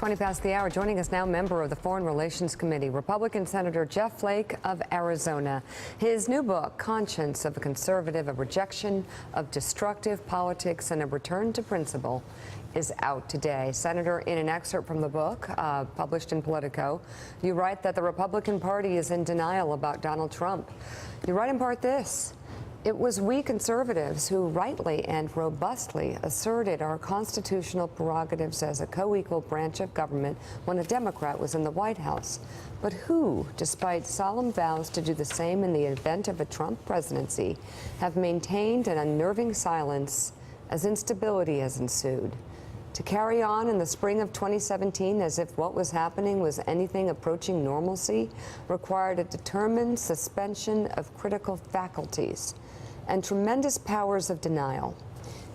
20 past the hour. Joining us now, member of the Foreign Relations Committee, Republican Senator Jeff Flake of Arizona. His new book, Conscience of a Conservative, A Rejection of Destructive Politics and a Return to Principle, is out today. Senator, in an excerpt from the book, published in Politico, you write that the Republican Party is in denial about Donald Trump. You write in part this: "It was we conservatives who rightly and robustly asserted our constitutional prerogatives as a co-equal branch of government when a Democrat was in the White House, but who, despite solemn vows to do the same in the event of a Trump presidency, have maintained an unnerving silence as instability has ensued. To carry on in the spring of 2017 as if what was happening was anything approaching normalcy required a determined suspension of critical faculties and tremendous powers of denial.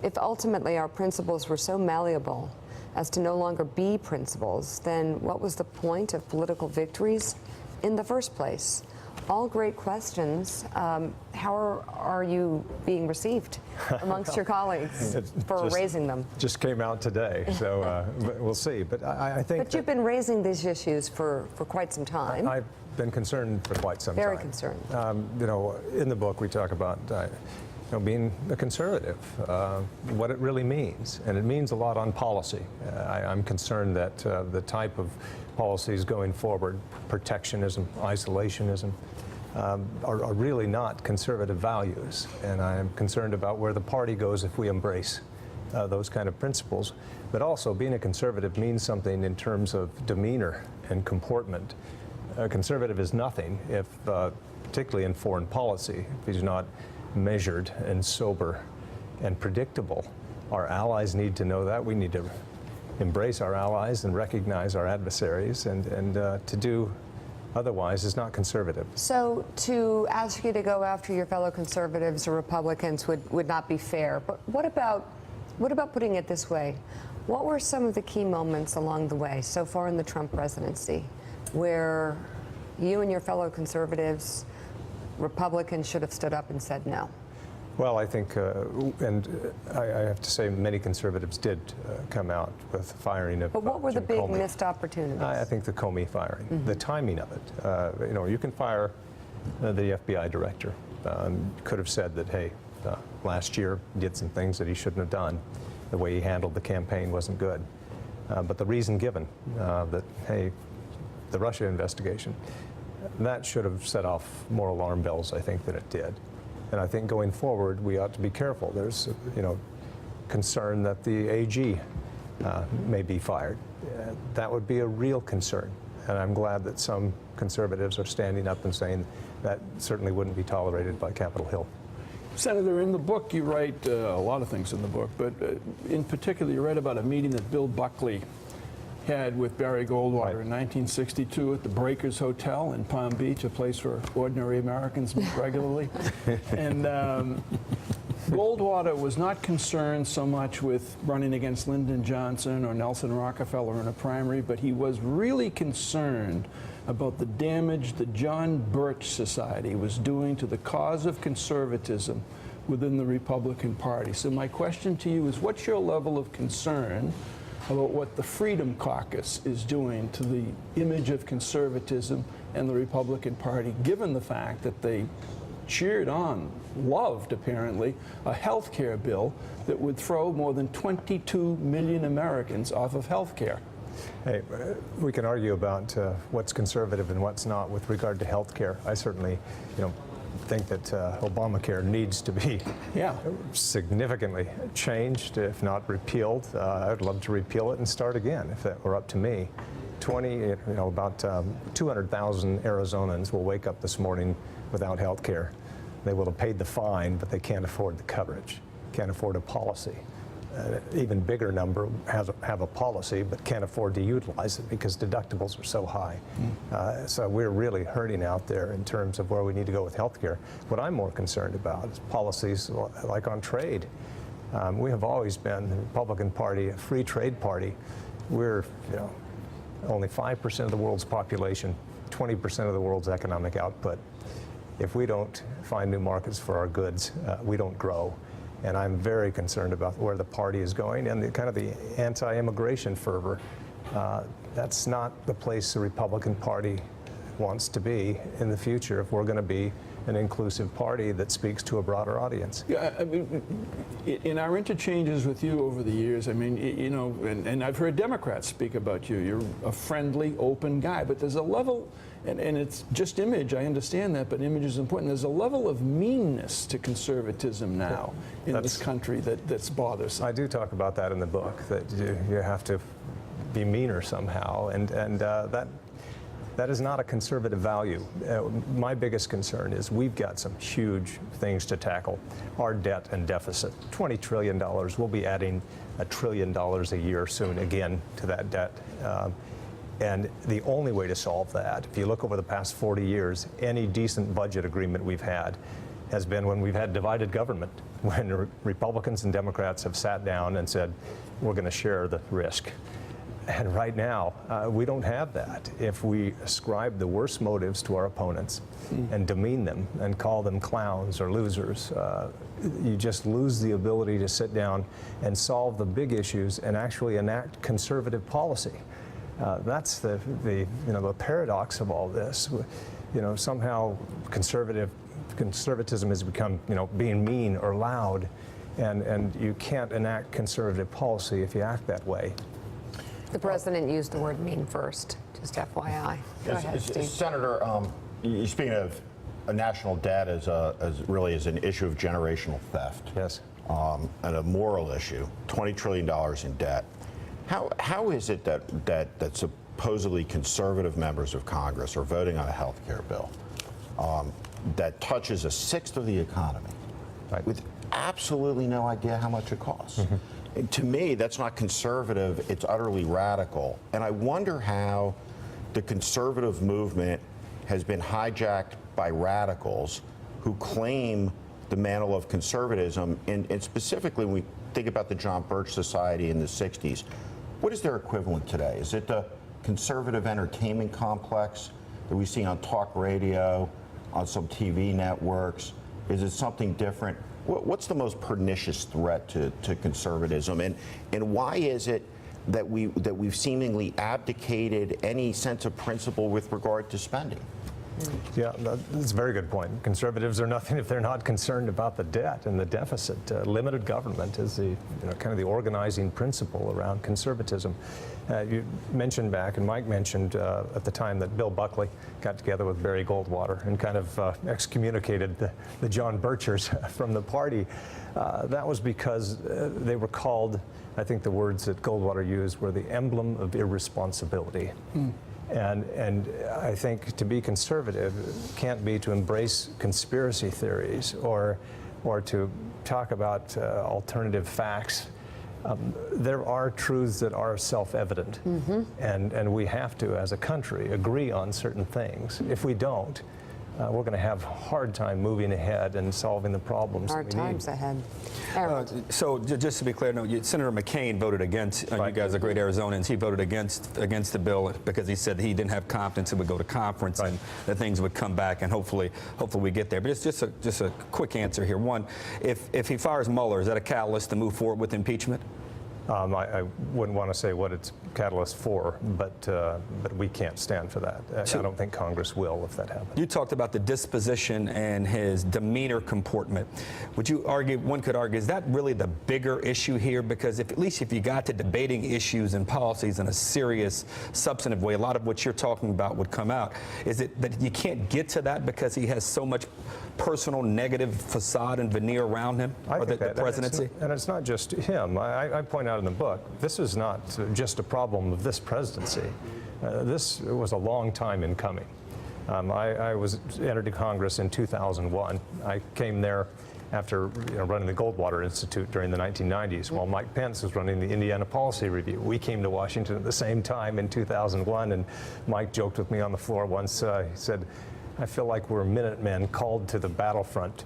If ultimately our principles were so malleable as to no longer be principles, then what was the point of political victories in the first place?" All great questions. How are you being received amongst your colleagues for raising them? Just came out today, so we'll see. But I think. But you've been raising these issues for quite some time. I've been concerned for quite some time. Very concerned. In the book we talk about being a conservative, what it really means, and it means a lot on policy. I'm concerned that the type of policies going forward, protectionism, isolationism, are really not conservative values, and I am concerned about where the party goes if we embrace those kind of principles. But also, being a conservative means something in terms of demeanor and comportment. A conservative is nothing if, particularly in foreign policy, if he's not measured and sober and predictable. Our allies need to know that. We need to embrace our allies and recognize our adversaries, and to do otherwise is not conservative. So to ask you to go after your fellow conservatives or Republicans would not be fair. But what about putting it this way? What were some of the key moments along the way so far in the Trump presidency where you and your fellow conservatives, Republicans, should have stood up and said no? Well, I think, and I have to say, many conservatives did come out with firing of. But what were the big Comey. missed opportunities? I think the Comey firing, the timing of it. You can fire the FBI director. Could have said that, hey, last year did some things that he shouldn't have done. The way he handled the campaign wasn't good. But the reason given that, hey, the Russia investigation, that should have set off more alarm bells, I think, than it did. And I think going forward, we ought to be careful. There's, concern that the AG may be fired. That would be a real concern. And I'm glad that some conservatives are standing up and saying that certainly wouldn't be tolerated by Capitol Hill. Senator, in the book you write a lot of things in the book, but in particular you write about a meeting that Bill Buckley had with Barry Goldwater in 1962 at the Breakers Hotel in Palm Beach, a place where ordinary Americans meet regularly. And Goldwater was not concerned so much with running against Lyndon Johnson or Nelson Rockefeller in a primary, but he was really concerned about the damage the John Birch Society was doing to the cause of conservatism within the Republican Party. So my question to you is, what's your level of concern about what the Freedom Caucus is doing to the image of conservatism and the Republican Party, given the fact that they cheered on, loved apparently, a health care bill that would throw more than 22 million Americans off of health care? Hey, we can argue about what's conservative and what's not with regard to health care. I certainly, think that Obamacare needs to be significantly changed, if not repealed. I'd love to repeal it and start again if that were up to me. About 200,000 Arizonans will wake up this morning without health care. They will have paid the fine, but they can't afford the coverage, can't afford a policy. Even bigger number have a policy but can't afford to utilize it because deductibles are so high. So we're really hurting out there in terms of where we need to go with health care. What I'm more concerned about is policies like on trade. We have always been, the Republican Party, a free trade party. We're only 5% of the world's population, 20% of the world's economic output. If we don't find new markets for our goods, we don't grow. And I'm very concerned about where the party is going and the kind of the anti-immigration fervor That's not the place the Republican Party wants to be in the future if we're going to be an inclusive party that speaks to a broader audience. Yeah, I mean, in our interchanges with you over the years, I mean, you know, and I've heard Democrats speak about you. You're a friendly, open guy, but there's a level, and it's just image, I understand that, but image is important. There's a level of meanness to conservatism now in this country that's bothersome. I do talk about that in the book, that you have to be meaner somehow, and that is not a conservative value. My biggest concern is we've got some huge things to tackle. Our debt and deficit, $20 trillion. We'll be adding $1 trillion a year soon again to that debt. And the only way to solve that, if you look over the past 40 years, any decent budget agreement we've had has been when we've had divided government, when Republicans and Democrats have sat down and said, we're going to share the risk. And right now, we don't have that. If we ascribe the worst motives to our opponents and demean them and call them clowns or losers, you just lose the ability to sit down and solve the big issues and actually enact conservative policy. That's the paradox of all this. You know, somehow conservatism has become, you know, being mean or loud, and you can't enact conservative policy if you act that way. The president used the word mean first, just FYI. Go ahead, Steve. Senator, you're speaking of a national debt as really as an issue of generational theft. Yes. And a moral issue, $20 trillion in debt. How is it that supposedly conservative members of Congress are voting on a health care bill that touches a sixth of the economy, right, with absolutely no idea how much it costs? Mm-hmm. To me, that's not conservative, it's utterly radical. And I wonder how the conservative movement has been hijacked by radicals who claim the mantle of conservatism. And specifically, when we think about the John Birch Society in the 60s, what is their equivalent today? Is it the conservative entertainment complex that we see on talk radio, on some TV networks? Is it something different? What's the most pernicious threat to conservatism, and why is it that we've seemingly abdicated any sense of principle with regard to spending? Yeah, that's a very good point. Conservatives are nothing if they're not concerned about the debt and the deficit. Limited government is the kind of the organizing principle around conservatism. You mentioned back, and Mike mentioned at the time, that Bill Buckley got together with Barry Goldwater and kind of excommunicated the John Birchers from the party. That was because they were called, I think the words that Goldwater used were the emblem of irresponsibility. And I think to be conservative can't be to embrace conspiracy theories or to talk about alternative facts. There are truths that are self-evident, and we have to, as a country, agree on certain things. If we don't, we're going to have a hard time moving ahead and solving the problems Hard that we times need. ahead. So just to be clear, no, Senator McCain voted against. Right. You guys are great Arizonans. He voted against the bill because he said he didn't have confidence it would go to conference, right, and that things would come back, and hopefully we get there. But it's just a quick answer here. One, if he fires Mueller, is that a catalyst to move forward with impeachment? I wouldn't want to say what it's catalyst for, but we can't stand for that. I don't think Congress will if that happens. You talked about the disposition and his demeanor comportment. Would you argue, one could argue, is that really the bigger issue here? Because at least if you got to debating issues and policies in a serious, substantive way, a lot of what you're talking about would come out. Is it that you can't get to that because he has so much personal negative facade and veneer around him, or the presidency? And it's not just him. I point out in the book, this is not just a problem of this presidency. This was a long time in coming. I was entered to Congress in 2001. I came there after running the Goldwater Institute during the 1990s, while Mike Pence was running the Indiana Policy Review. We came to Washington at the same time in 2001, and Mike joked with me on the floor once. He said, I feel like we're Minutemen called to the battlefront,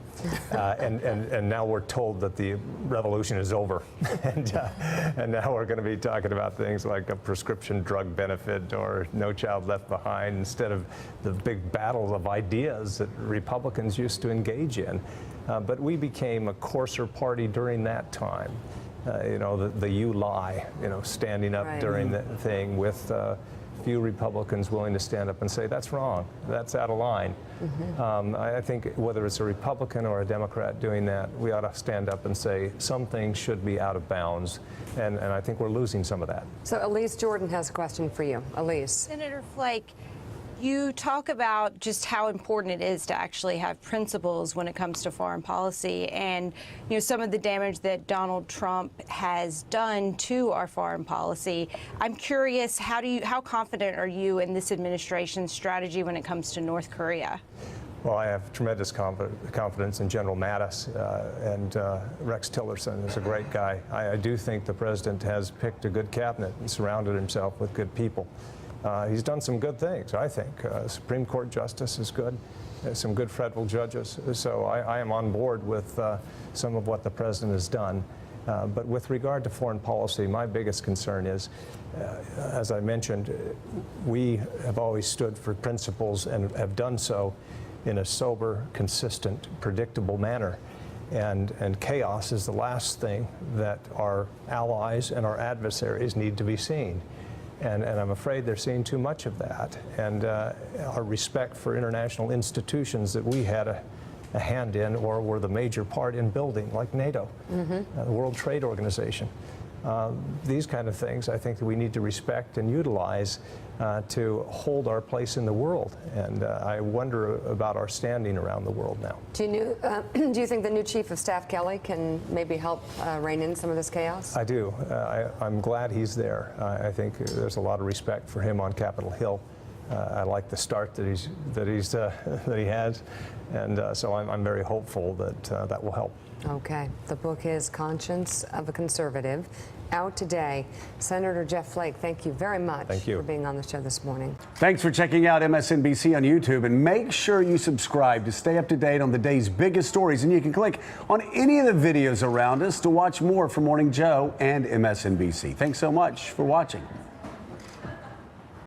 and now we're told that the revolution is over, and now we're going to be talking about things like a prescription drug benefit or No Child Left Behind instead of the big battles of ideas that Republicans used to engage in. But we became a coarser party during that time. the you lie, standing up Right. during the thing with few Republicans willing to stand up and say, that's wrong, that's out of line. I think whether it's a Republican or a Democrat doing that, we ought to stand up and say some things should be out of bounds, and I think we're losing some of that. So Elise Jordan has a question for you. Elise. Senator Flake, you talk about just how important it is to actually have principles when it comes to foreign policy, and some of the damage that Donald Trump has done to our foreign policy. I'm curious, how confident are you in this administration's strategy when it comes to North Korea? Well, I have tremendous confidence in General Mattis, and Rex Tillerson is a great guy. I do think the president has picked a good cabinet and surrounded himself with good people. He's done some good things, I think. Supreme Court justice is good, some good federal judges. So I am on board with some of what the president has done. But with regard to foreign policy, my biggest concern is, as I mentioned, we have always stood for principles and have done so in a sober, consistent, predictable manner. And chaos is the last thing that our allies and our adversaries need to be seeing. And I'm afraid they're seeing too much of that. And our respect for international institutions that we had a hand in or were the major part in building, like NATO, the World Trade Organization. These kind of things I think that we need to respect and utilize to hold our place in the world. And I wonder about our standing around the world now. Do you think the new Chief of Staff, Kelly, can maybe help rein in some of this chaos? I do. I'm glad he's there. I think there's a lot of respect for him on Capitol Hill. I like the start that he has, and so I'm very hopeful that that will help. Okay. The book is Conscience of a Conservative, out today. Senator Jeff Flake, thank you very much for being on the show this morning. Thanks for checking out MSNBC on YouTube, and make sure you subscribe to stay up to date on the day's biggest stories. And you can click on any of the videos around us to watch more from Morning Joe and MSNBC. Thanks so much for watching.